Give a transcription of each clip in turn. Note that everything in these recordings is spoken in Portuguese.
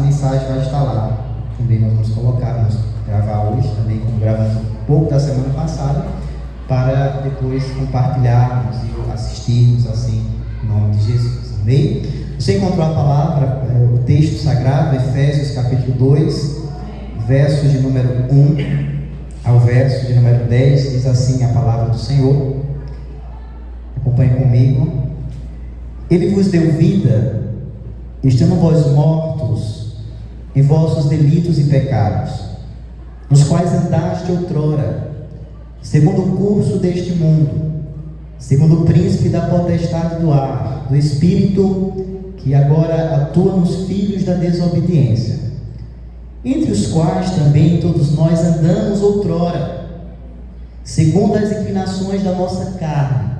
mensagem vai estar lá. Também nós vamos gravar hoje, também como gravamos um pouco da semana passada, para depois compartilharmos e assistirmos assim, em nome de Jesus. Amém? Você encontrou a palavra, o texto sagrado, Efésios capítulo 2, versos de número 1 ao verso de número 10, diz assim a palavra do Senhor. Acompanhe comigo. Ele vos deu vida, estando vós mortos em vossos delitos e pecados, nos quais andaste outrora, segundo o curso deste mundo, segundo o príncipe da potestade do ar, do espírito que agora atua nos filhos da desobediência, entre os quais também todos nós andamos outrora, segundo as inclinações da nossa carne,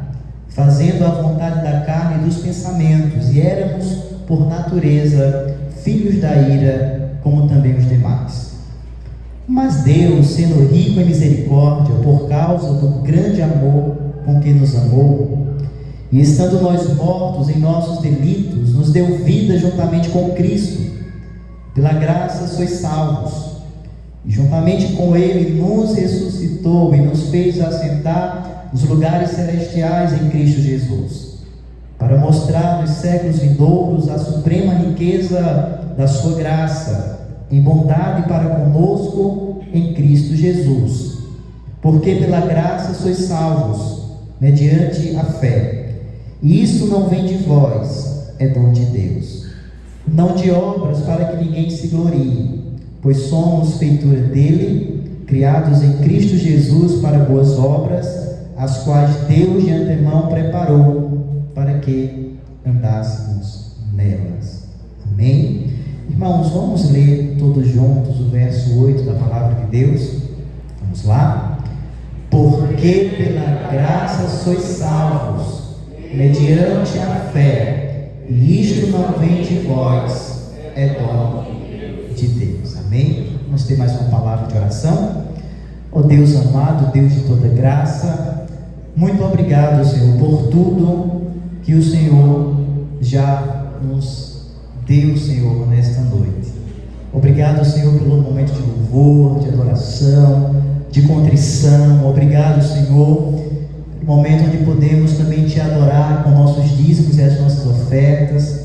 fazendo a vontade da carne e dos pensamentos, e éramos, por natureza, filhos da ira, como também os demais. Mas Deus, sendo rico em misericórdia, por causa do grande amor com que nos amou, e estando nós mortos em nossos delitos, nos deu vida juntamente com Cristo. Pela graça sois salvos, e juntamente com Ele nos ressuscitou e nos fez assentar nos lugares celestiais em Cristo Jesus, para mostrar nos séculos vindouros a suprema riqueza da sua graça, em bondade para conosco em Cristo Jesus. Porque pela graça sois salvos, mediante a fé. E isto não vem de vós, é dom de Deus, não de obras para que ninguém se glorie, pois somos feitura dele, criados em Cristo Jesus para boas obras, as quais Deus de antemão preparou para que andássemos nelas. Amém? Irmãos, vamos ler todos juntos o verso 8 da palavra de Deus. Vamos lá? Porque pela graça sois salvos, mediante a fé, e isto não vem de vós, é dom de Deus. Amém? Vamos ter mais uma palavra de oração. Ó Deus amado, Deus de toda graça, muito obrigado, Senhor, por tudo que o Senhor já nos deu, Senhor, nesta noite. Obrigado, Senhor, pelo momento de louvor, de adoração, de contrição. Obrigado, Senhor, pelo momento onde podemos também Te adorar com nossos dízimos e as nossas ofertas.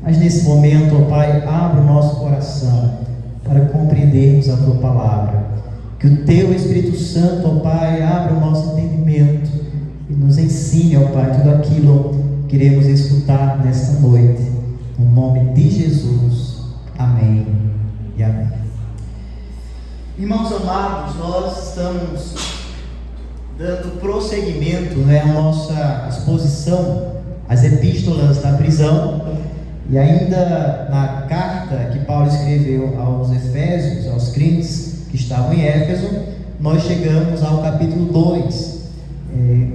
Mas nesse momento, ó Pai, abra o nosso coração para compreendermos a Tua palavra. Que o Teu Espírito Santo, ó Pai, abra o nosso entendimento e nos ensine, ó Pai, tudo aquilo que queremos escutar nesta noite. No nome de Jesus. Amém e amém. Irmãos amados, nós estamos dando prosseguimento à nossa exposição às epístolas da prisão. E ainda na carta que Paulo escreveu aos Efésios, aos crentes que estavam em Éfeso, nós chegamos ao capítulo 2,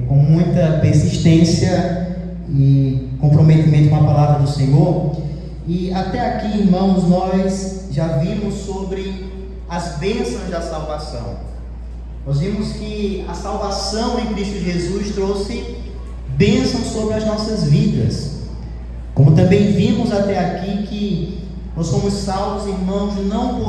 com muita persistência e comprometimento com a palavra do Senhor. E até aqui, irmãos, nós já vimos sobre as bênçãos da salvação. Nós vimos que a salvação em Cristo Jesus trouxe bênçãos sobre as nossas vidas. Como também vimos até aqui que nós somos salvos, irmãos, não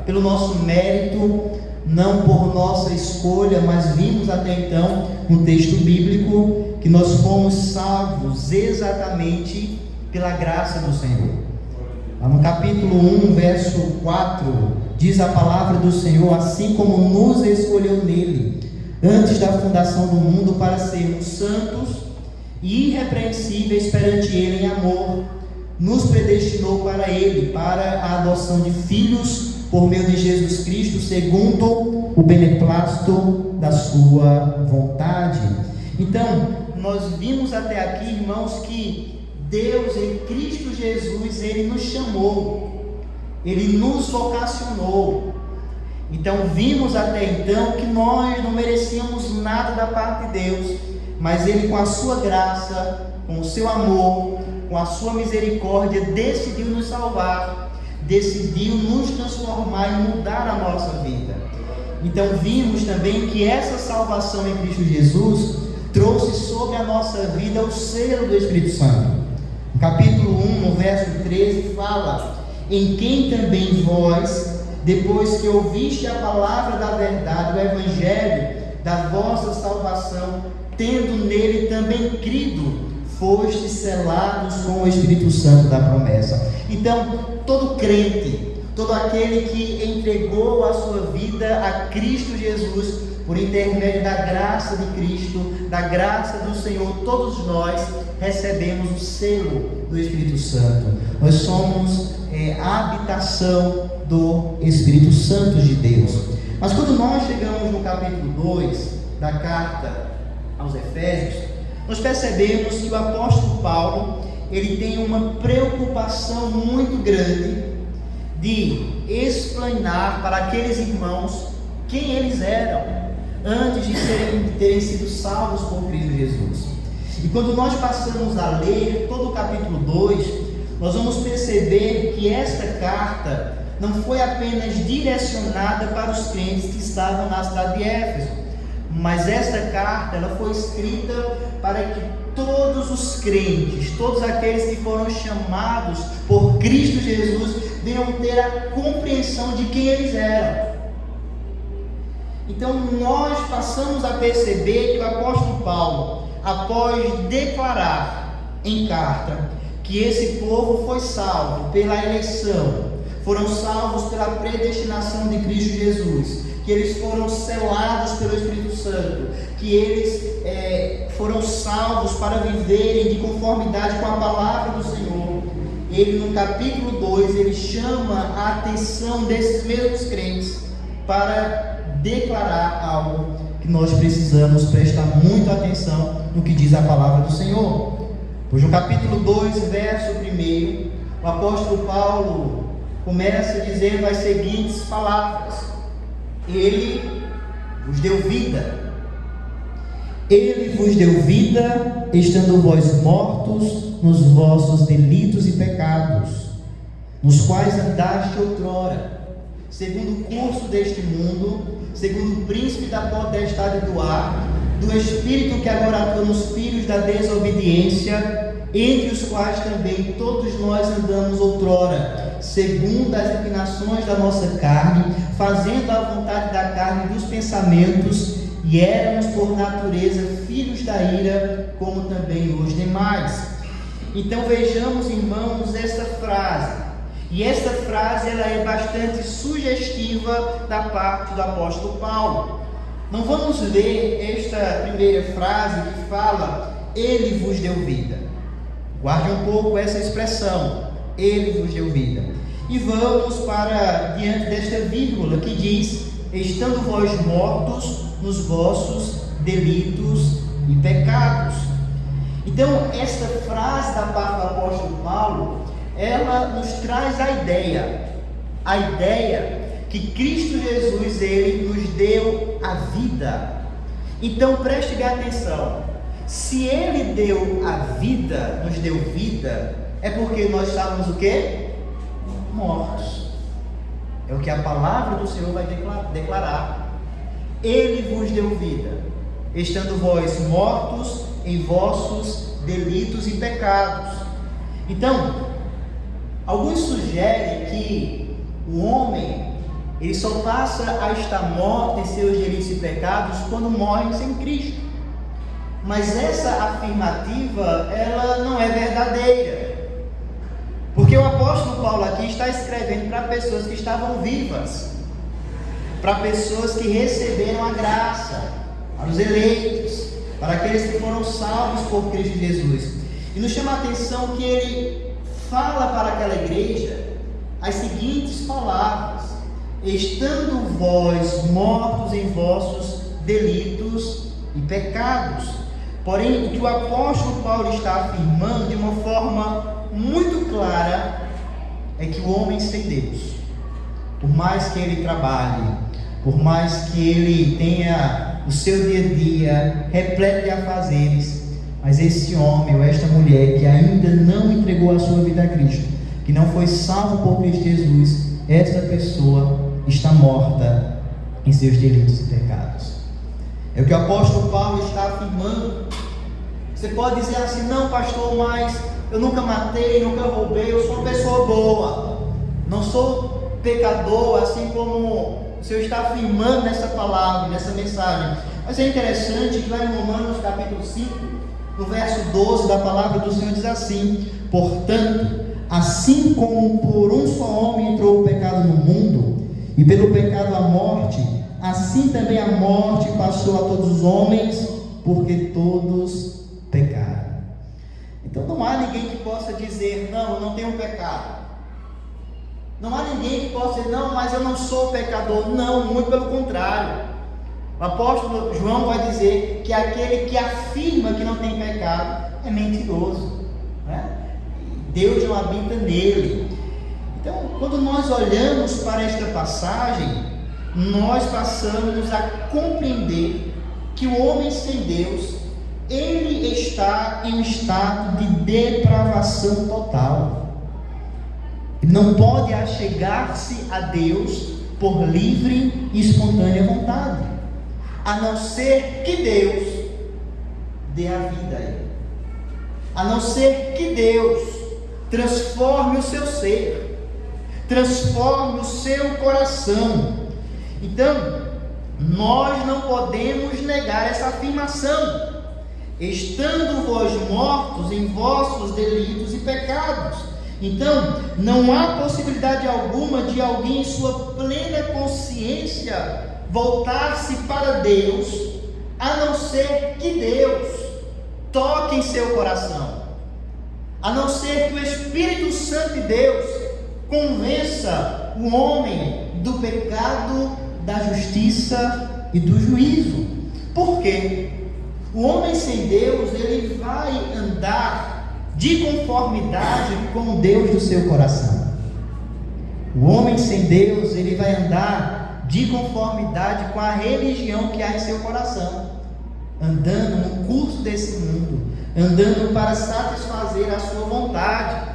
pelo nosso mérito, não por nossa escolha, mas vimos até então no texto bíblico que nós fomos salvos exatamente pela graça do Senhor. Lá no capítulo 1, verso 4, diz a palavra do Senhor: assim como nos escolheu nele, antes da fundação do mundo, para sermos santos e irrepreensíveis perante ele em amor, nos predestinou para ele, para a adoção de filhos por meio de Jesus Cristo, segundo o beneplácito da sua vontade. Então, nós vimos até aqui, irmãos, que Deus em Cristo Jesus, Ele nos chamou, Ele nos vocacionou. Então vimos até então que nós não merecíamos nada da parte de Deus, mas Ele, com a sua graça, com o seu amor, com a sua misericórdia, decidiu nos salvar, decidiu nos transformar e mudar a nossa vida. Então vimos também que essa salvação em Cristo Jesus trouxe sobre a nossa vida o selo do Espírito Santo. No capítulo 1, no verso 13, fala em quem também vós, depois que ouviste a palavra da verdade, o evangelho da vossa salvação, tendo nele também crido, fostes selados com o Espírito Santo da promessa. Então, todo crente, todo aquele que entregou a sua vida a Cristo Jesus, por intermédio da graça de Cristo, da graça do Senhor, todos nós recebemos o selo do Espírito Santo. Nós somos a habitação do Espírito Santo de Deus. Mas quando nós chegamos no capítulo 2 da carta aos Efésios, nós percebemos que o apóstolo Paulo, ele tem uma preocupação muito grande de explanar para aqueles irmãos quem eles eram antes de terem sido salvos por Cristo Jesus. E quando nós passamos a ler todo o capítulo 2, nós vamos perceber que esta carta não foi apenas direcionada para os crentes que estavam na cidade de Éfeso, mas esta carta ela foi escrita para que todos os crentes, todos aqueles que foram chamados por Cristo Jesus, venham ter a compreensão de quem eles eram. Então nós passamos a perceber que o apóstolo Paulo, após declarar em carta que esse povo foi salvo pela eleição, foram salvos pela predestinação de Cristo Jesus, que eles foram selados pelo Espírito Santo, que eles foram salvos para viverem de conformidade com a palavra do Senhor. Ele no capítulo 2, ele chama a atenção desses mesmos crentes para declarar algo que nós precisamos prestar muita atenção no que diz a palavra do Senhor. Pois no capítulo 2, verso 1, o apóstolo Paulo começa dizendo as seguintes palavras: Ele vos deu vida. Ele vos deu vida, estando vós mortos nos vossos delitos e pecados, nos quais andaste outrora, segundo o curso deste mundo, segundo o príncipe da potestade do ar, do espírito que agora atua nos filhos da desobediência, entre os quais também todos nós andamos outrora, segundo as inclinações da nossa carne, fazendo a vontade da carne e dos pensamentos, e éramos por natureza filhos da ira, como também os demais. Então vejamos, irmãos, esta frase. E esta frase ela é bastante sugestiva da parte do apóstolo Paulo. Não vamos ler esta primeira frase que fala: Ele vos deu vida. Guarde um pouco essa expressão, Ele vos deu vida. E vamos para diante desta vírgula que diz: estando vós mortos nos vossos delitos e pecados. Então, esta frase da parte do apóstolo Paulo, ela nos traz a ideia que Cristo Jesus, ele nos deu a vida. Então preste bem atenção, se ele deu a vida, nos deu vida, é porque nós estávamos o quê? Mortos. É o que a palavra do Senhor vai declarar. Ele vos deu vida, estando vós mortos em vossos delitos e pecados. Então, alguns sugerem que o homem, ele só passa a estar morto em seus delitos e pecados quando morre sem Cristo. Mas essa afirmativa, ela não é verdadeira. Porque o apóstolo Paulo aqui está escrevendo para pessoas que estavam vivas, para pessoas que receberam a graça, para os eleitos, para aqueles que foram salvos por Cristo Jesus. E nos chama a atenção que ele fala para aquela igreja as seguintes palavras: estando vós mortos em vossos delitos e pecados. Porém, o que o apóstolo Paulo está afirmando de uma forma muito clara é que o homem sem Deus, por mais que ele trabalhe, por mais que ele tenha o seu dia a dia repleto de afazeres, mas esse homem ou esta mulher que ainda não entregou a sua vida a Cristo, que não foi salvo por Cristo Jesus, esta pessoa está morta em seus delitos e pecados. É o que o apóstolo Paulo está afirmando. Você pode dizer assim: não, pastor, mas eu nunca matei, nunca roubei, eu sou uma pessoa boa. pecador, assim como o Senhor está afirmando nessa palavra, nessa mensagem. Mas é interessante que lá em Romanos capítulo 5, no verso 12 da palavra do Senhor diz assim: portanto, assim como por um só homem entrou o pecado no mundo, e pelo pecado a morte, assim também a morte passou a todos os homens, porque todos pecaram. Então não há ninguém que possa dizer, não, eu não tenho pecado. Não há ninguém que possa dizer, não, mas eu não sou pecador. Não, muito pelo contrário. O apóstolo João vai dizer que aquele que afirma que não tem pecado é mentiroso, né? Deus não habita nele. Então, quando nós olhamos para esta passagem, nós passamos a compreender que o homem sem Deus, ele está em um estado de depravação total. Ele não pode achegar-se a Deus por livre e espontânea vontade, a não ser que Deus dê a vida a ele, a não ser que Deus transforme o seu ser, transforme o seu coração. Então, nós não podemos negar essa afirmação. Estando vós mortos em vossos delitos e pecados. Então, não há possibilidade alguma de alguém em sua plena consciência voltar-se para Deus, a não ser que Deus toque em seu coração, a não ser que o Espírito Santo de Deus convença o homem do pecado, da justiça e do juízo. Por quê? O homem sem Deus, ele vai andar de conformidade com o Deus do seu coração. O homem sem Deus, ele vai andar de conformidade com a religião que há em seu coração, andando no curso desse mundo, andando para satisfazer a sua vontade.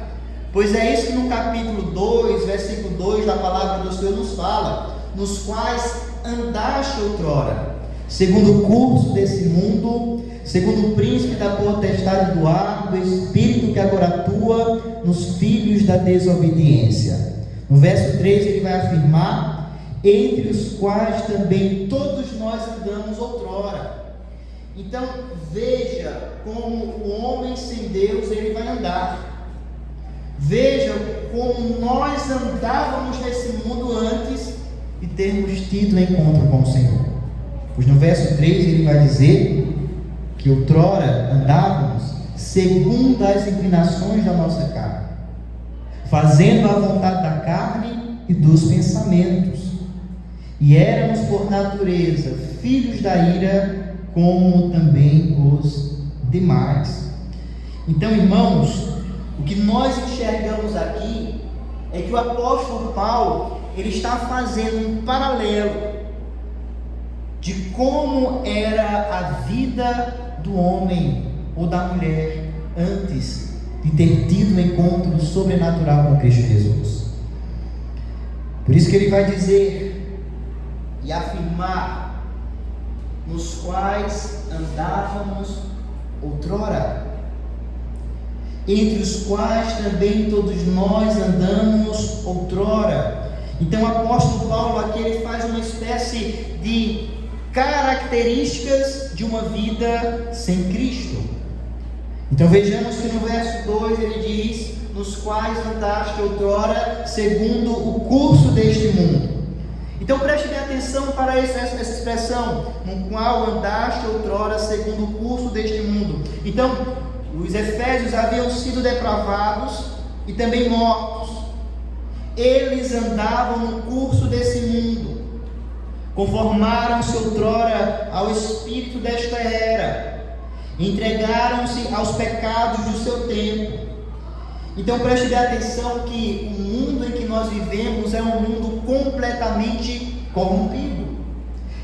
Pois é isso que no capítulo 2, versículo 2 da palavra do Senhor nos fala: nos quais andaste outrora, segundo o curso desse mundo, segundo o príncipe da potestade do ar, do espírito que agora atua nos filhos da desobediência. No verso 3 ele vai afirmar: entre os quais também todos nós andamos outrora. Então veja como o homem sem Deus ele vai andar. Veja como nós andávamos nesse mundo antes de termos tido um encontro com o Senhor. Pois no verso 3 ele vai dizer que outrora andávamos segundo as inclinações da nossa carne, fazendo a vontade da carne e dos pensamentos, e éramos por natureza filhos da ira, como também os demais. Então, irmãos, o que nós enxergamos aqui é que o apóstolo Paulo, ele está fazendo um paralelo de como era a vida do homem ou da mulher antes de ter tido um encontro sobrenatural com Cristo Jesus. Por isso que ele vai dizer e afirmar: nos quais andávamos outrora, entre os quais também todos nós andamos outrora. Então o apóstolo Paulo aqui ele faz uma espécie de características de uma vida sem Cristo. Então vejamos que no verso 2 ele diz: nos quais andaste outrora segundo o curso deste mundo. Então preste bem atenção para essa expressão, no qual andaste outrora segundo o curso deste mundo. Então os efésios haviam sido depravados e também mortos. Eles andavam no curso desse mundo, conformaram-se outrora ao espírito desta era, entregaram-se aos pecados do seu tempo. Então preste bem atenção que o mundo em que nós vivemos é um mundo completamente corrompido.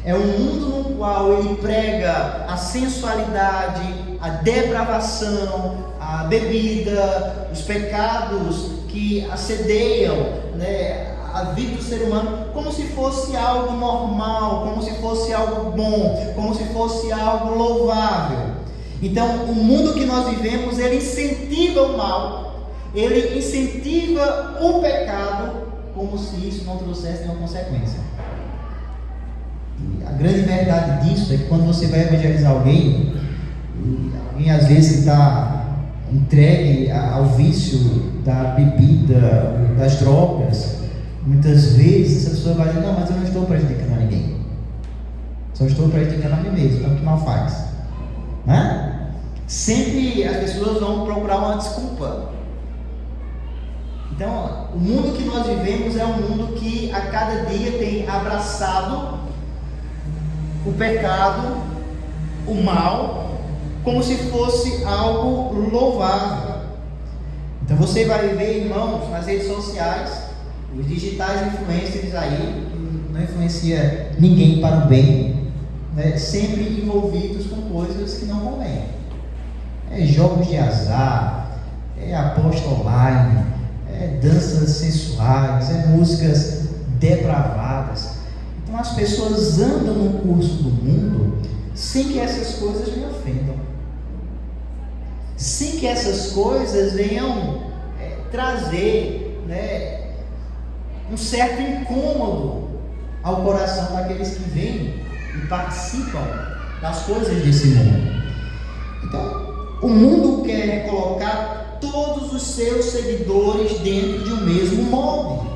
É um mundo no qual ele prega a sensualidade, a depravação, a bebida, os pecados que assedeiam, né, a vida do ser humano, como se fosse algo normal, como se fosse algo bom, como se fosse algo louvável. Então, o mundo que nós vivemos, ele incentiva o mal, ele incentiva o pecado como se isso não trouxesse nenhuma consequência. E a grande verdade disso é que quando você vai evangelizar alguém, alguém às vezes está entregue ao vício da bebida, das drogas, muitas vezes essa pessoa vai dizer: não, mas eu não estou prejudicando a ninguém, só estou prejudicando a mim mesmo, então o que mal faz? Né? Sempre as pessoas vão procurar uma desculpa. Então, o mundo que nós vivemos é um mundo que a cada dia tem abraçado o pecado, o mal, como se fosse algo louvável. Então você vai ver, irmãos, nas redes sociais, os digitais influencers aí, não influencia ninguém para o bem, né? Sempre envolvidos com coisas que não convêm. É jogos de azar, é aposta online, é danças sensuais, é músicas depravadas. Então as pessoas andam no curso do mundo sem que essas coisas lhe ofendam, sem que essas coisas venham trazer, né, um certo incômodo ao coração daqueles que vêm e participam das coisas desse mundo. Então, o mundo quer colocar todos os seus seguidores dentro de um mesmo molde.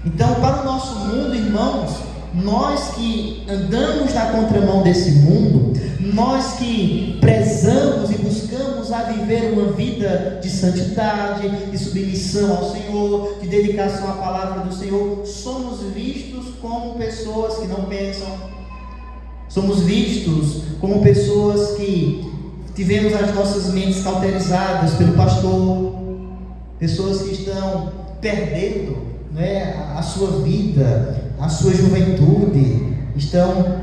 Então, para o nosso mundo, irmãos, nós que andamos na contramão desse mundo, nós que prezamos e buscamos a viver uma vida de santidade, de submissão ao Senhor, de dedicação à palavra do Senhor, somos vistos como pessoas que não pensam, somos vistos como pessoas que tivemos as nossas mentes cauterizadas pelo pastor, pessoas que estão perdendo, né, a sua vida, a sua juventude, estão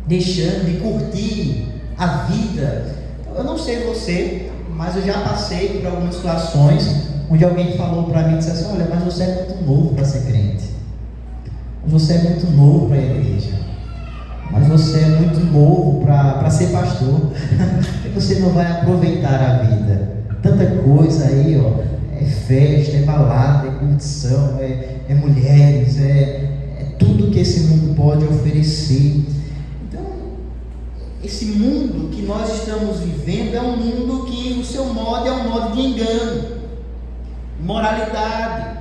deixando de curtir a vida. Eu não sei você, mas eu já passei por algumas situações onde alguém falou para mim, disse assim: olha, mas você é muito novo para ser crente, mas você é muito novo para a igreja, mas você é muito novo para ser pastor, e você não vai aproveitar a vida. Tanta coisa aí, ó, é festa, é balada, é curtição, é mulheres, é tudo que esse mundo pode oferecer. Então, esse mundo que nós estamos vivendo é um mundo que o seu modo é um modo de engano, imoralidade,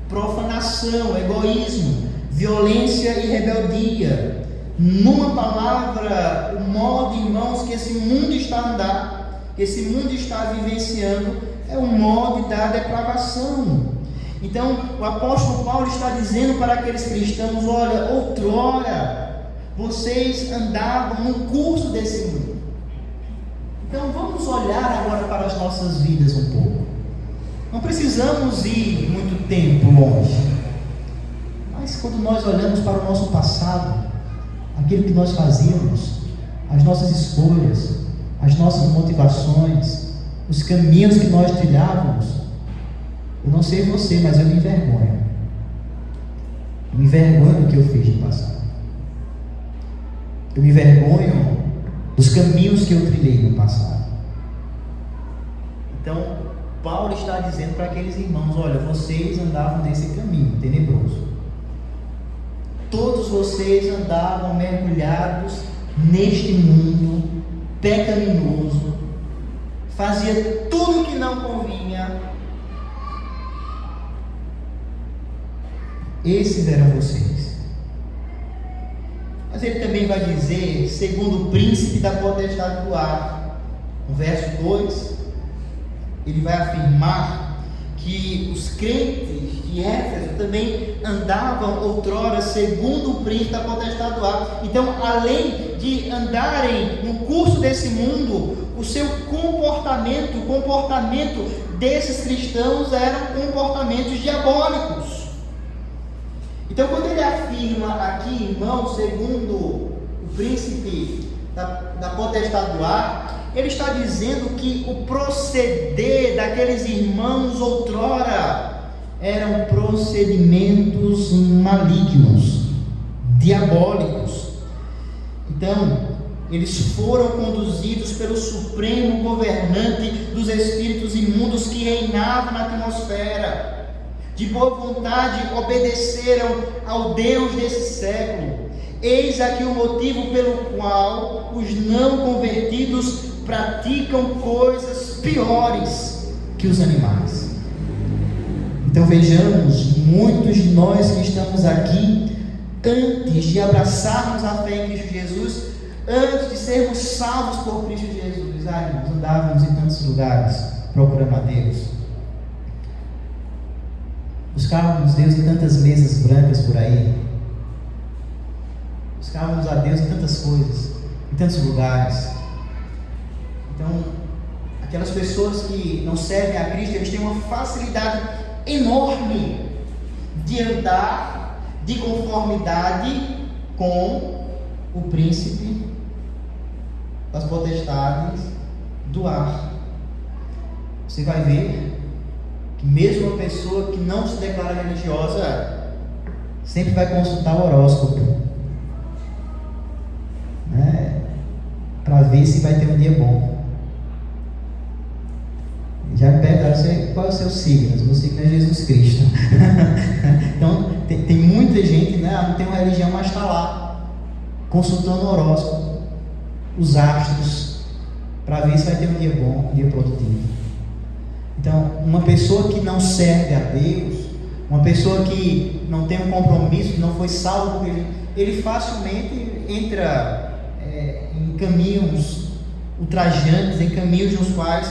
profanação, egoísmo, violência e rebeldia. Numa palavra, o modo, irmãos, que esse mundo está a andar, que esse mundo está vivenciando, é o modo da depravação. Então, o apóstolo Paulo está dizendo para aqueles cristãos: olha, outrora vocês andavam no curso desse mundo. Então, vamos olhar agora para as nossas vidas um pouco. Não precisamos ir muito tempo longe, mas quando nós olhamos para o nosso passado, aquilo que nós fazíamos, as nossas escolhas, as nossas motivações, os caminhos que nós trilhávamos, eu não sei você, mas eu me envergonho. Eu me envergonho do que eu fiz no passado. Eu me envergonho dos caminhos que eu trilhei no passado. Então, Paulo está dizendo para aqueles irmãos: olha, vocês andavam nesse caminho tenebroso. Todos vocês andavam mergulhados neste mundo pecaminoso, fazia tudo que não convinha. Esses eram vocês. Mas ele também vai dizer, segundo o príncipe da potestade do ar, no verso 2, ele vai afirmar que os crentes de Éfeso também andavam outrora segundo o príncipe da potestade do ar. Então, além de andarem no curso desse mundo, o seu comportamento, o comportamento desses cristãos eram comportamentos diabólicos. Então, quando ele afirma aqui, irmão, segundo o príncipe da potestade do ar, ele está dizendo que o proceder daqueles irmãos outrora eram procedimentos malignos, diabólicos. Então, eles foram conduzidos pelo supremo governante dos espíritos imundos que reinava na atmosfera, de boa vontade obedeceram ao Deus desse século. Eis aqui o motivo pelo qual os não convertidos praticam coisas piores que os animais. Então vejamos, muitos de nós que estamos aqui, antes de abraçarmos a fé em Cristo Jesus, antes de sermos salvos por Cristo Jesus, irmãos, andávamos em tantos lugares procurando a Deus, buscávamos Deus em tantas mesas brancas por aí, buscávamos a Deus em tantas coisas, em tantos lugares. Então, aquelas pessoas que não servem a Cristo, eles têm uma facilidade enorme de andar de conformidade com o príncipe das potestades do ar. Você vai ver que mesmo uma pessoa que não se declara religiosa sempre vai consultar o horóscopo, né, para ver se vai ter um dia bom. Já me perguntaram qual é o seu signo. Meu signo é Jesus Cristo. Então tem muita gente, né, não tem uma religião, mas está lá consultando o horóscopo, os astros, para ver se vai ter um dia bom, um dia produtivo. Então, uma pessoa que não serve a Deus, uma pessoa que não tem um compromisso, que não foi salvo por Deus, ele facilmente entra em caminhos ultrajantes, em caminhos nos quais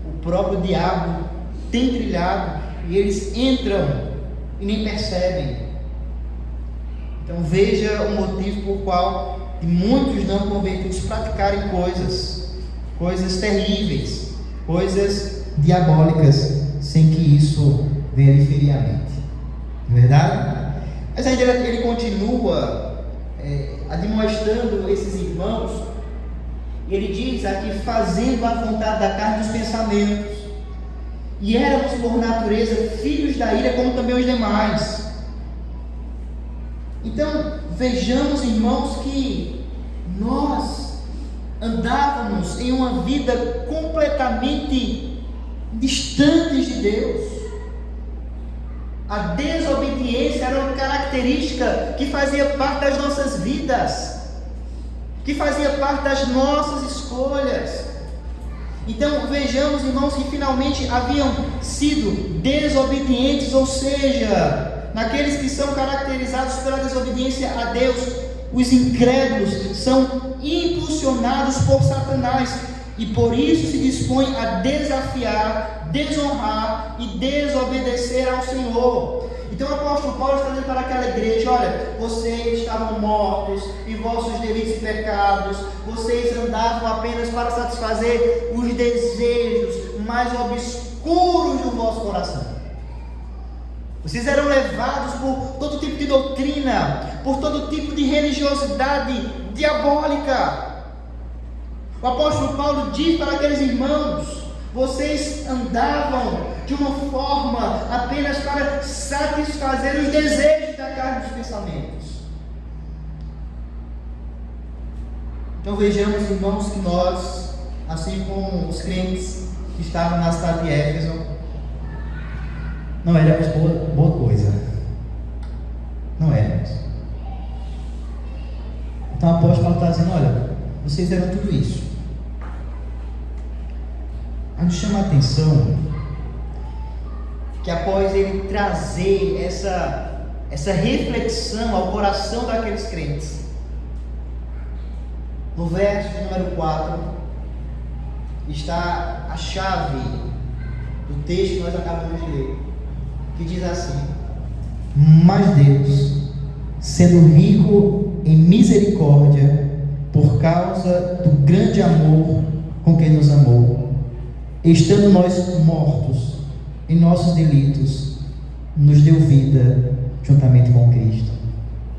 o próprio diabo tem trilhado, e eles entram e nem percebem. Então veja o motivo por qual muitos não convertidos praticarem coisas terríveis, coisas diabólicas, sem que isso venha lhe ferir a mente. Não é verdade? Mas ainda ele continua admoestando esses irmãos, e ele diz aqui: fazendo a vontade da carne dos pensamentos, e éramos por natureza filhos da ira, como também os demais. Então vejamos, irmãos, que nós andávamos em uma vida completamente distantes de Deus. A desobediência era uma característica que fazia parte das nossas vidas, que fazia parte das nossas escolhas. Então vejamos, irmãos, que finalmente haviam sido desobedientes, ou seja, naqueles que são caracterizados pela desobediência a Deus, os incrédulos são impulsionados por Satanás, e por isso se dispõem a desafiar, desonrar e desobedecer ao Senhor. Então o apóstolo Paulo está dizendo para aquela igreja: olha, vocês estavam mortos em vossos delitos e pecados, vocês andavam apenas para satisfazer os desejos mais obscuros do vosso coração. Vocês eram levados por todo tipo de doutrina, por todo tipo de religiosidade diabólica. O apóstolo Paulo diz para aqueles irmãos: vocês andavam de uma forma apenas para satisfazer os desejos da carne dos pensamentos. Então vejamos, irmãos, que nós, assim como os crentes que estavam na cidade de Éfeso, não éramos boa coisa. Não éramos. Então o apóstolo Paulo está dizendo: olha, vocês eram tudo isso. A nos chama a atenção que após ele trazer essa reflexão ao coração daqueles crentes, no verso número 4 está a chave do texto que nós acabamos de ler, que diz assim: mas Deus, sendo rico em misericórdia, por causa do grande amor com que nos amou, estando nós mortos em nossos delitos, nos deu vida juntamente com Cristo.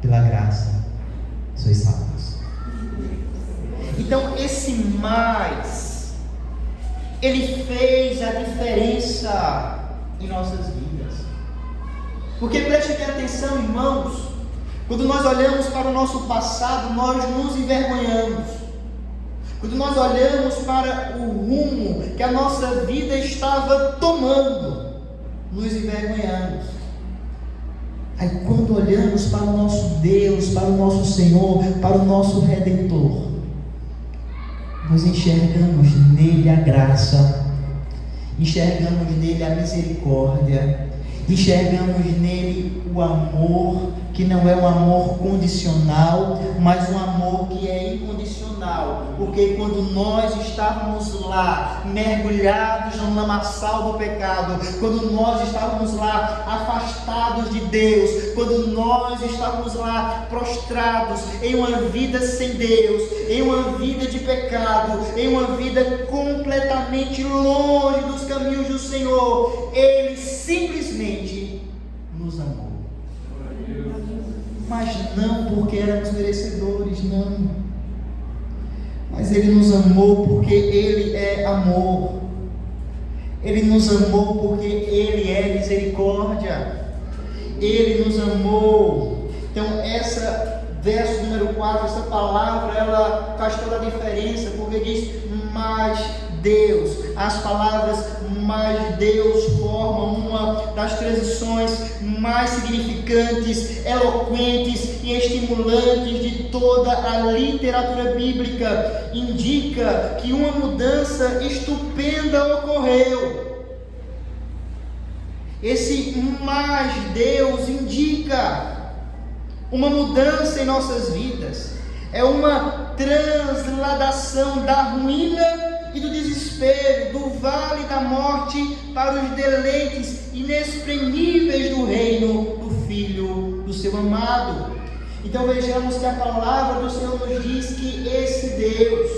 Pela graça sois salvos. Então esse mais, ele fez a diferença em nossas vidas. Porque prestem atenção, irmãos, quando nós olhamos para o nosso passado, nós nos envergonhamos. Quando nós olhamos para o rumo que a nossa vida estava tomando, nos envergonhamos. Aí quando olhamos para o nosso Deus, para o nosso Senhor, para o nosso Redentor, nós enxergamos nele a graça, enxergamos nele a misericórdia, enxergamos nele o amor, que não é um amor condicional, mas um amor que é incondicional, porque quando nós estávamos lá, mergulhados no lamaçal do pecado, quando nós estávamos lá, afastados de Deus, quando nós estávamos lá, prostrados em uma vida sem Deus, em uma vida de pecado, em uma vida completamente longe dos caminhos do Senhor, Ele simplesmente nos amou. Mas não porque éramos merecedores, não. Mas Ele nos amou porque Ele é amor. Ele nos amou porque Ele é misericórdia. Ele nos amou. Então verso número 4, essa palavra, ela faz toda a diferença, porque diz, mas Deus. As palavras mas Deus formam uma das transições mais significantes, eloquentes e estimulantes de toda a literatura bíblica. Indica que uma mudança estupenda ocorreu. Esse mas Deus indica uma mudança em nossas vidas. É uma transladação da ruína e do desespero, do vale da morte para os deleites inexprimíveis do reino do Filho do seu amado. Então vejamos que a palavra do Senhor nos diz que esse Deus,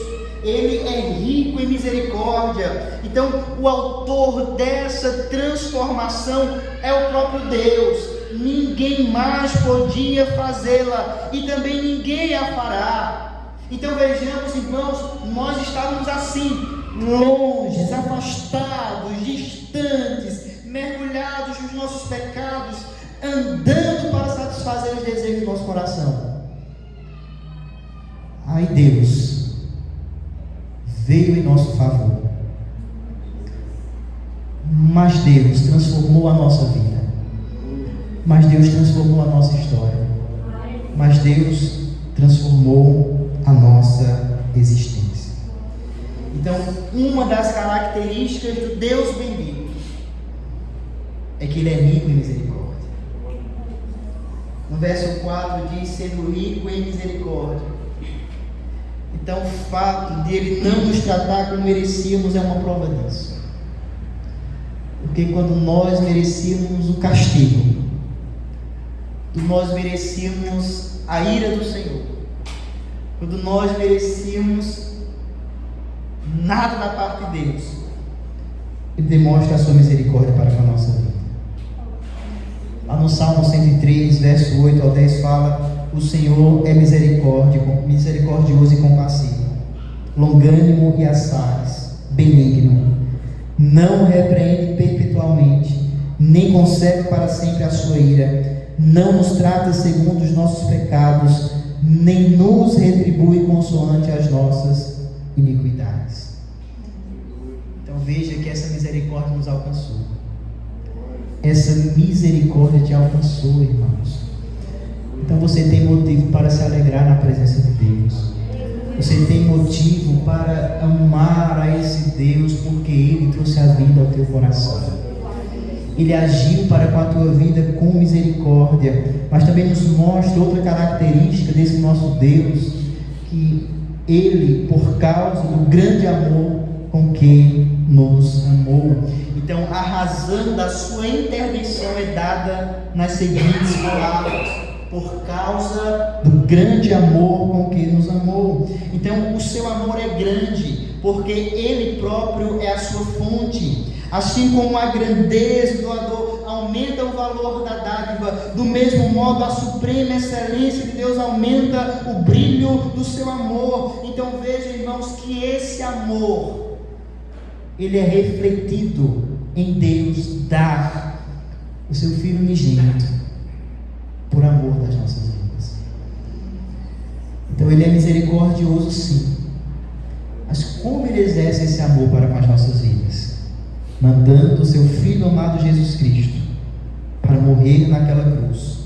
Ele é rico em misericórdia. Então o autor dessa transformação é o próprio Deus. Ninguém mais podia fazê-la e também ninguém a fará. Então vejamos, irmãos, nós estávamos assim, longes, afastados, distantes, mergulhados nos nossos pecados, andando para satisfazer os desejos do nosso coração. Aí Deus veio em nosso favor, mas Deus transformou a nossa vida, mas Deus transformou a nossa história, mas Deus transformou a nossa existência. Então, uma das características do Deus bendito é que Ele é rico em misericórdia. No verso 4 diz, sendo rico em misericórdia. Então, o fato de Ele não nos tratar como merecíamos é uma prova disso. Porque quando nós merecíamos o castigo, nós merecíamos a ira do Senhor, quando nós merecíamos nada da parte de Deus, Ele demonstra a sua misericórdia para com a nossa vida. Lá no Salmo 103, verso 8 ao 10 fala, o Senhor é misericordioso e compassivo, longânimo e assaz, benigno, não repreende perpetualmente, nem conserva para sempre a sua ira, não nos trata segundo os nossos pecados, nem nos retribui consoante as nossas iniquidades. Então veja que essa misericórdia nos alcançou. Essa misericórdia te alcançou, irmãos. Então você tem motivo para se alegrar na presença de Deus. Você tem motivo para amar a esse Deus, porque Ele trouxe a vida ao teu coração. Ele agiu para com a tua vida com misericórdia, mas também nos mostra outra característica desse nosso Deus, que Ele, por causa do grande amor com que nos amou. Então a razão da sua intervenção é dada nas seguintes palavras: por causa do grande amor com que nos amou. Então o seu amor é grande, porque Ele próprio é a sua fonte. Assim como a grandeza do doador aumenta o valor da dádiva, do mesmo modo a suprema excelência de Deus aumenta o brilho do seu amor. Então vejam, irmãos, que esse amor, ele é refletido em Deus dar o seu Filho unigênito por amor das nossas vidas. Então Ele é misericordioso, sim, mas como Ele exerce esse amor para com as nossas vidas? Mandando o seu Filho amado Jesus Cristo para morrer naquela cruz,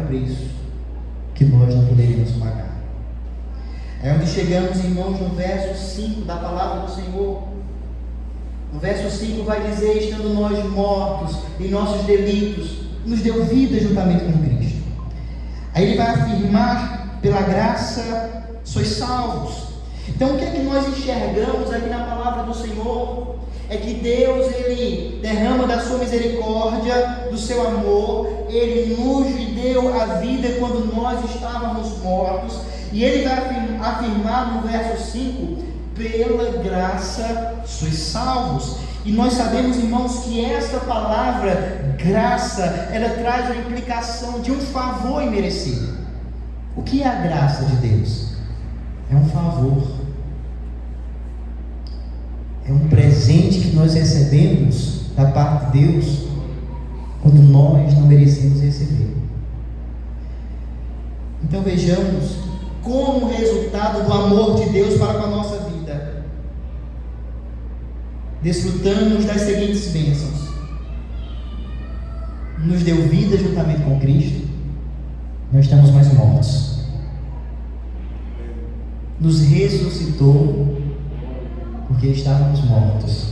preço que nós não poderíamos pagar. É onde chegamos, irmãos, no verso 5 da palavra do Senhor. No verso 5 vai dizer: estando nós mortos em nossos delitos, nos deu vida juntamente com Cristo. Aí ele vai afirmar: pela graça sois salvos. Então o que é que nós enxergamos aqui na palavra do Senhor? É que Deus, Ele derrama da sua misericórdia, do seu amor, Ele nos deu a vida quando nós estávamos mortos, e Ele vai afirmar no verso 5: pela graça sois salvos. E nós sabemos, irmãos, que esta palavra, graça, ela traz a implicação de um favor imerecido. O que é a graça de Deus? É um favor. É um presente que nós recebemos da parte de Deus quando nós não merecemos receber. Então vejamos como resultado do amor de Deus para com a nossa vida, desfrutamos das seguintes bênçãos: nos deu vida juntamente com Cristo, não estamos mais mortos, nos ressuscitou porque estávamos mortos,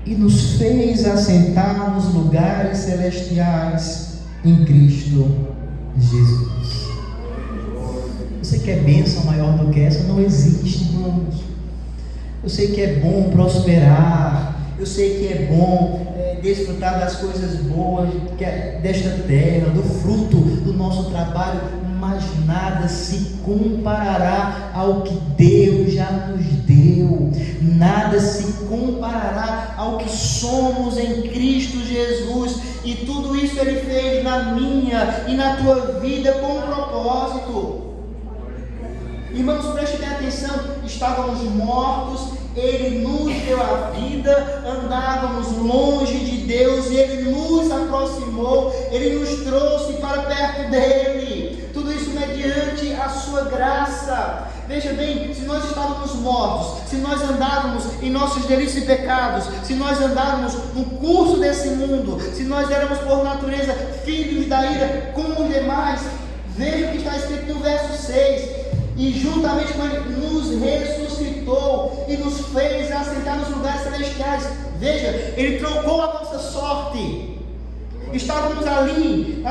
e nos fez assentar nos lugares celestiais em Cristo Jesus. Você quer bênção maior do que essa? Não existe, irmãos. Eu sei que é bom prosperar, eu sei que é bom desfrutar das coisas boas desta terra, do fruto do nosso trabalho, mas nada se comparará ao que Deus já nos deu, nada se comparará ao que somos em Cristo Jesus, e tudo isso Ele fez na minha e na tua vida com um propósito. Irmãos, prestem atenção: estávamos mortos, Ele nos deu a vida, andávamos longe de Deus, e Ele nos aproximou, Ele nos trouxe para perto dEle, tudo isso mediante a sua graça. Veja bem, se nós estávamos mortos, se nós andávamos em nossos delitos e pecados, se nós andávamos no curso desse mundo, se nós éramos por natureza filhos da ira como os demais, veja o que está escrito no verso 6: e juntamente com Ele nos ressuscitou e nos fez assentar nos lugares celestiais. Veja, Ele trocou a nossa sorte. Estávamos ali,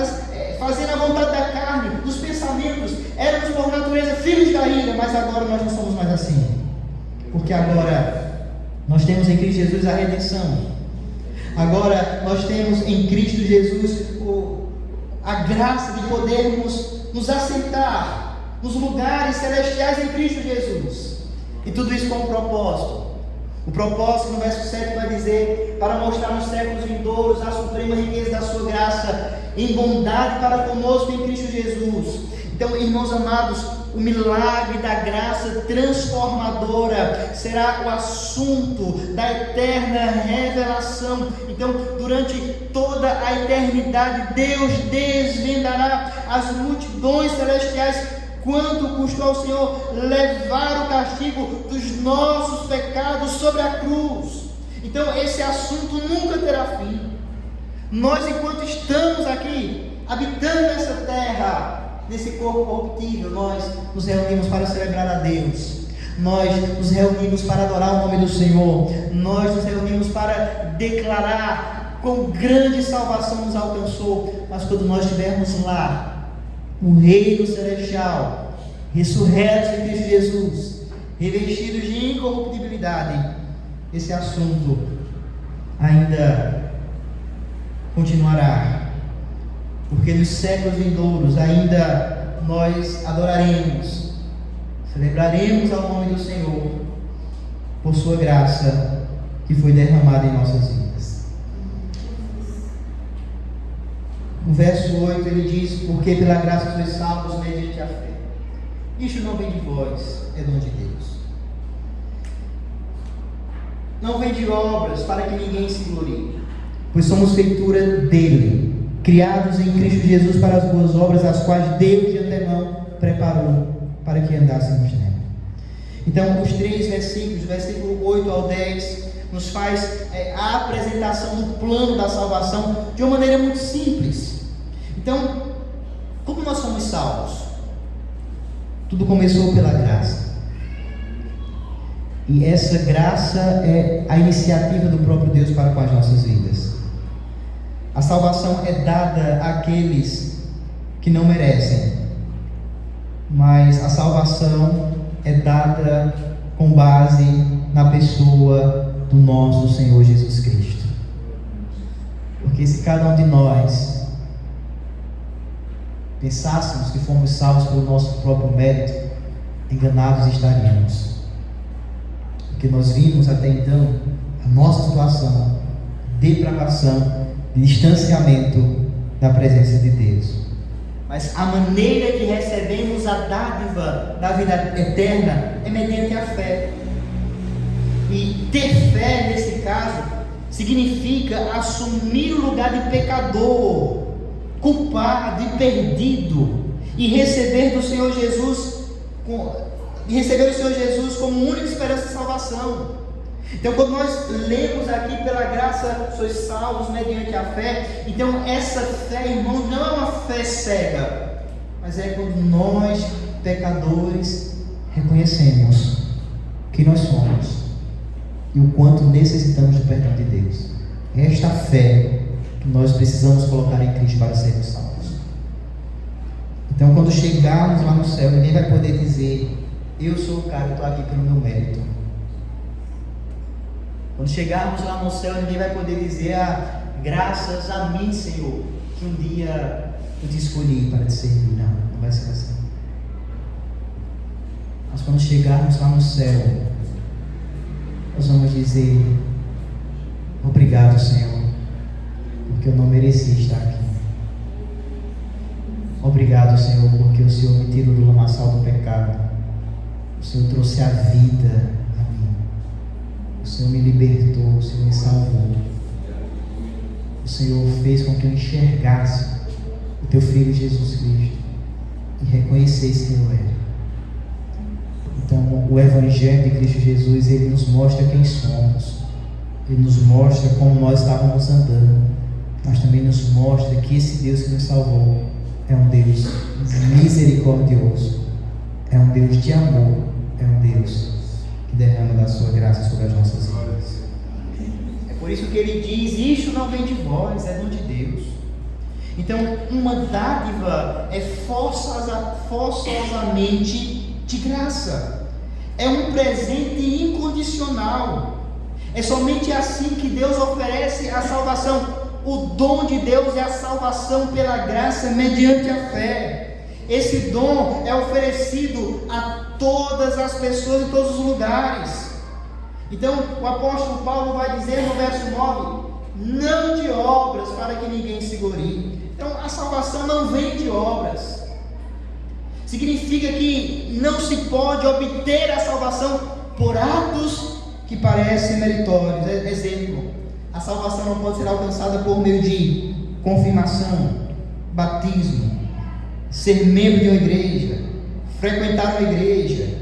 fazendo a vontade da carne, dos pensamentos, éramos por natureza filhos da ira, mas agora nós não somos mais assim, porque agora nós temos em Cristo Jesus a redenção. Agora nós temos em Cristo Jesus a graça de podermos nos assentar nos lugares celestiais em Cristo Jesus, e tudo isso com um propósito. O propósito, no verso 7, vai dizer: para mostrar nos séculos vindouros a suprema riqueza da sua graça em bondade para conosco em Cristo Jesus. Então, irmãos amados, o milagre da graça transformadora será o assunto da eterna revelação. Então, durante toda a eternidade, Deus desvendará as multidões celestiais quanto custou ao Senhor levar o castigo dos nossos pecados sobre a cruz. Então esse assunto nunca terá fim. Nós, enquanto estamos aqui, habitando nessa terra, nesse corpo corruptível, nós nos reunimos para celebrar a Deus, nós nos reunimos para adorar o nome do Senhor, nós nos reunimos para declarar quão grande salvação nos alcançou. Mas quando nós estivermos lá, no reino celestial, ressurretos em Cristo Jesus, revestidos de incorruptibilidade, esse assunto ainda continuará, porque nos séculos vindouros ainda nós adoraremos, celebraremos ao nome do Senhor por sua graça que foi derramada em nossas vidas. No verso 8 ele diz: porque pela graça sois salvos mediante a fé. Isto não vem de vós, é dom de Deus. Não vem de obras, para que ninguém se glorie, pois somos feitura dele, criados em Cristo Jesus para as boas obras, as quais Deus de antemão preparou para que andássemos nela. Então, os 3 versículos, versículo 8 ao 10, nos faz a apresentação do plano da salvação de uma maneira muito simples. Então, como nós somos salvos? Tudo começou pela graça. E essa graça é a iniciativa do próprio Deus para com as nossas vidas. A salvação é dada àqueles que não merecem, mas a salvação é dada com base na pessoa do nosso Senhor Jesus Cristo. Porque se cada um de nós pensássemos que fomos salvos pelo nosso próprio mérito, enganados estaríamos. Porque nós vimos até então a nossa situação, depravação, distanciamento da presença de Deus. Mas a maneira que recebemos a dádiva da vida eterna é mediante a fé. E ter fé, nesse caso, significa assumir o lugar de pecador, culpado e perdido, e receber do Senhor Jesus como única esperança de salvação. Então, quando nós lemos aqui, pela graça sois salvos mediante a fé, então essa fé, irmãos, não é uma fé cega, mas é quando nós, pecadores, reconhecemos que nós somos e o quanto necessitamos do perdão de Deus. É esta fé que nós precisamos colocar em Cristo para sermos salvos. Então, quando chegarmos lá no céu, ninguém vai poder dizer: eu sou o cara, eu estou aqui pelo meu mérito. Quando chegarmos lá no céu, ninguém vai poder dizer: graças a mim, Senhor, que um dia eu te escolhi para te servir. Não vai ser assim. Mas quando chegarmos lá no céu, nós vamos dizer: obrigado, Senhor, porque eu não mereci estar aqui. Obrigado, Senhor, porque o Senhor me tirou do lamaçal do pecado. O Senhor trouxe a vida a mim. O Senhor me libertou, o Senhor me salvou. O Senhor fez com que eu enxergasse o Teu Filho Jesus Cristo e reconhecesse quem eu era. Então, o Evangelho de Cristo Jesus, ele nos mostra quem somos. Ele nos mostra como nós estávamos andando, mas também nos mostra que esse Deus que nos salvou é um Deus misericordioso, é um Deus de amor, é um Deus que derrama da sua graça sobre as nossas vidas. É por isso que ele diz: isto não vem de vós, é dom de Deus. Então, uma dádiva é forçosamente de graça, é um presente incondicional. É somente assim que Deus oferece a salvação. O dom de Deus é a salvação pela graça mediante a fé. Esse dom é oferecido a todas as pessoas em todos os lugares. Então, o apóstolo Paulo vai dizer no verso 9: não de obras, para que ninguém se glorie. Então, a salvação não vem de obras. Significa que não se pode obter a salvação por atos que parecem meritórios. Exemplo: a salvação não pode ser alcançada por meio de confirmação, batismo, ser membro de uma igreja, frequentar uma igreja,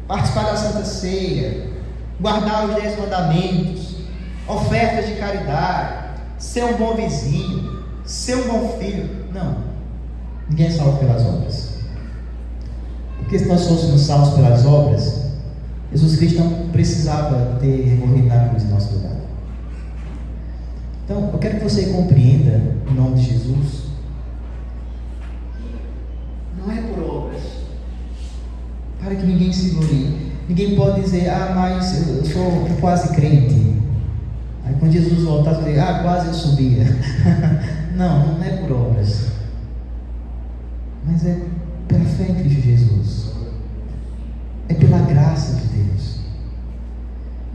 participar da Santa Ceia, guardar os 10 mandamentos, ofertas de caridade, ser um bom vizinho, ser um bom filho. Não, ninguém é salvo pelas obras. Porque se nós fôssemos salvos pelas obras, Jesus Cristo não precisava ter morrido na cruz em nosso lugar. Então, eu quero que você compreenda, em nome de Jesus, não é por obras, para que ninguém se glorie. Ninguém pode dizer: mas eu sou quase crente. Aí quando Jesus voltar, você diz: quase eu subia. Não é por obras, mas é pela fé em Cristo Jesus, é pela graça de Deus.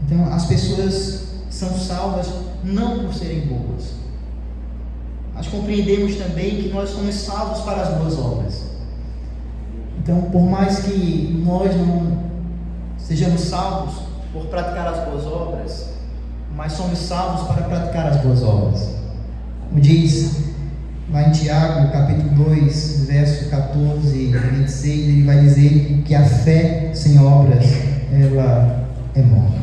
Então, as pessoas são salvas não por serem boas. Nós compreendemos também que nós somos salvos para as boas obras. Então, por mais que nós não sejamos salvos por praticar as boas obras, mas somos salvos para praticar as boas obras. Como diz lá em Tiago, capítulo 2, verso 14 e 26, ele vai dizer que a fé sem obras, ela é morta.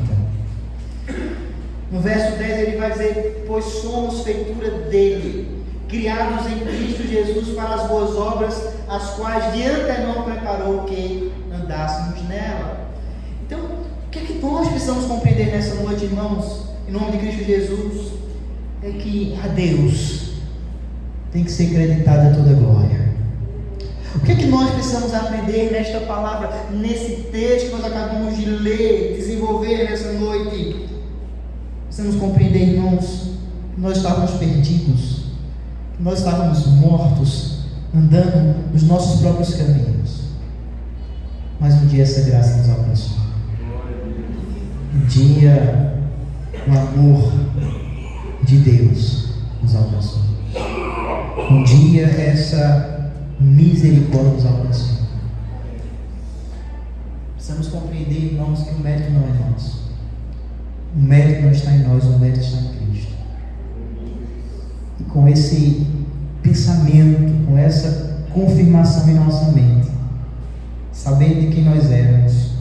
No verso 10 ele vai dizer: pois somos feitura dele, criados em Cristo Jesus para as boas obras, as quais de antemão preparou que andássemos nela. Então, o que é que nós precisamos compreender nessa noite, irmãos, em nome de Cristo Jesus? É que a Deus tem que ser creditada toda a glória. O que é que nós precisamos aprender nesta palavra, nesse texto que nós acabamos de ler, desenvolver nessa noite? Precisamos compreender, irmãos, que nós estávamos perdidos, que nós estávamos mortos, andando nos nossos próprios caminhos. Mas um dia essa graça nos alcançou. Um dia o amor de Deus nos alcançou. Um dia essa misericórdia nos alcançou. Precisamos compreender, irmãos, que o mérito não é nosso. O mérito não está em nós, o mérito está em Cristo. E com esse pensamento, com essa confirmação em nossa mente, sabendo de quem nós éramos,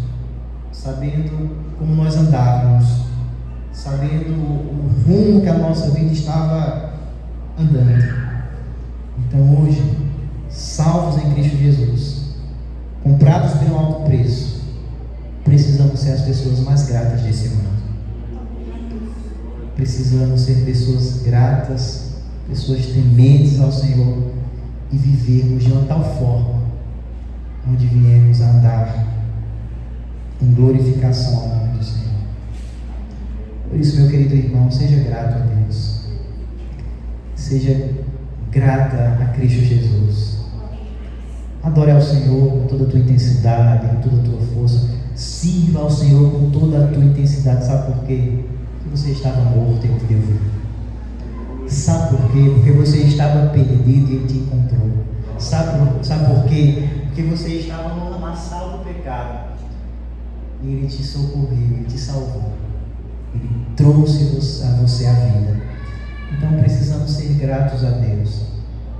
sabendo como nós andávamos, sabendo o rumo que a nossa vida estava andando. Então hoje, salvos em Cristo Jesus, comprados pelo alto preço, precisamos ser as pessoas mais gratas desse mundo. Precisamos ser pessoas gratas, pessoas tementes ao Senhor e vivermos de uma tal forma onde viemos a andar em glorificação ao nome do Senhor. Por isso, meu querido irmão, seja grato a Deus, seja grata a Cristo Jesus. Adore ao Senhor com toda a tua intensidade, com toda a tua força. Sirva ao Senhor com toda a tua intensidade. Sabe por quê? Porque você estava morto e Ele te deu vida. Sabe por quê? Porque você estava perdido e Ele te encontrou. Sabe por quê? Porque você estava no lamaçal do pecado e Ele te socorreu, Ele te salvou. Ele trouxe a você a vida. Então precisamos ser gratos a Deus.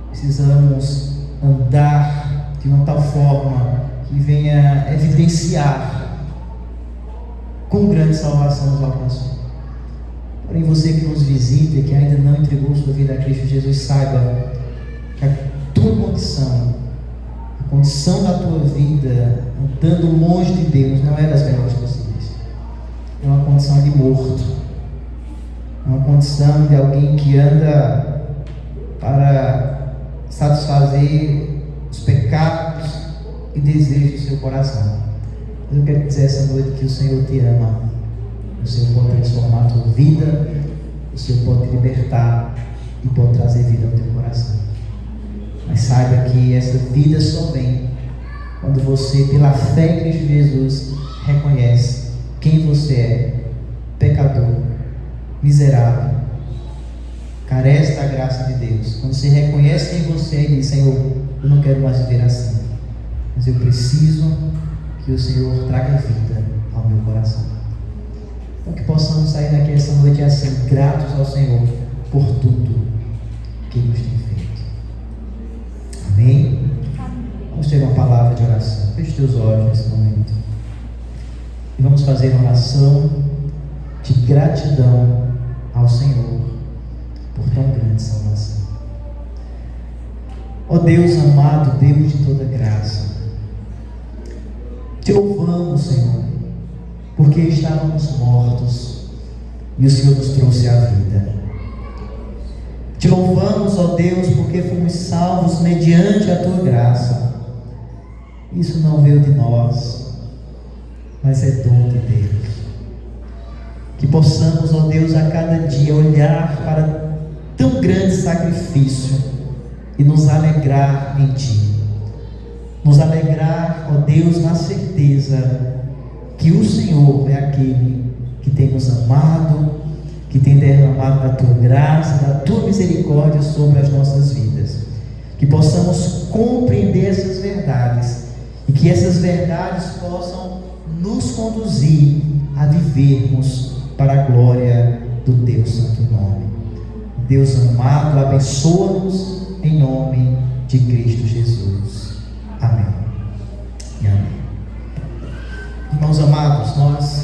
Precisamos andar de uma tal forma que venha evidenciar quão grande salvação nos alcançou. Porém, você que nos visita e que ainda não entregou sua vida a Cristo Jesus, saiba que a tua condição, a condição da tua vida andando longe de Deus, não é das melhores possíveis. É uma condição de morto, é uma condição de alguém que anda para satisfazer os pecados e desejos do seu coração. Eu quero dizer essa noite que o Senhor te ama. O Senhor pode transformar a tua vida, o Senhor pode te libertar e pode trazer vida ao teu coração. Mas saiba que essa vida só vem quando você, pela fé em Cristo Jesus, reconhece quem você é: pecador, miserável, carece da graça de Deus. Quando você reconhece quem você é e diz: Senhor, eu não quero mais viver assim, mas eu preciso que o Senhor traga vida ao meu coração. Então que possamos sair daqui essa noite assim, gratos ao Senhor por tudo que Ele nos tem feito. Amém? Vamos ter uma palavra de oração. Feche os teus olhos nesse momento e vamos fazer uma oração de gratidão ao Senhor por tão grande salvação. Ó Deus amado, Deus de toda graça, te louvamos, Senhor, porque estávamos mortos e o Senhor nos trouxe a vida. Te louvamos, ó Deus, porque fomos salvos mediante a tua graça. Isso não veio de nós, mas é dom de Deus. Que possamos, ó Deus, a cada dia olhar para tão grande sacrifício e nos alegrar em Ti. Nos alegrar, ó Deus, na certeza que o Senhor é aquele que tem nos amado, que tem derramado da Tua graça, da Tua misericórdia sobre as nossas vidas. Que possamos compreender essas verdades e que essas verdades possam nos conduzir a vivermos para a glória do Teu santo nome. Deus amado, abençoa-nos em nome de Cristo Jesus. Amém e amém. Irmãos amados, nós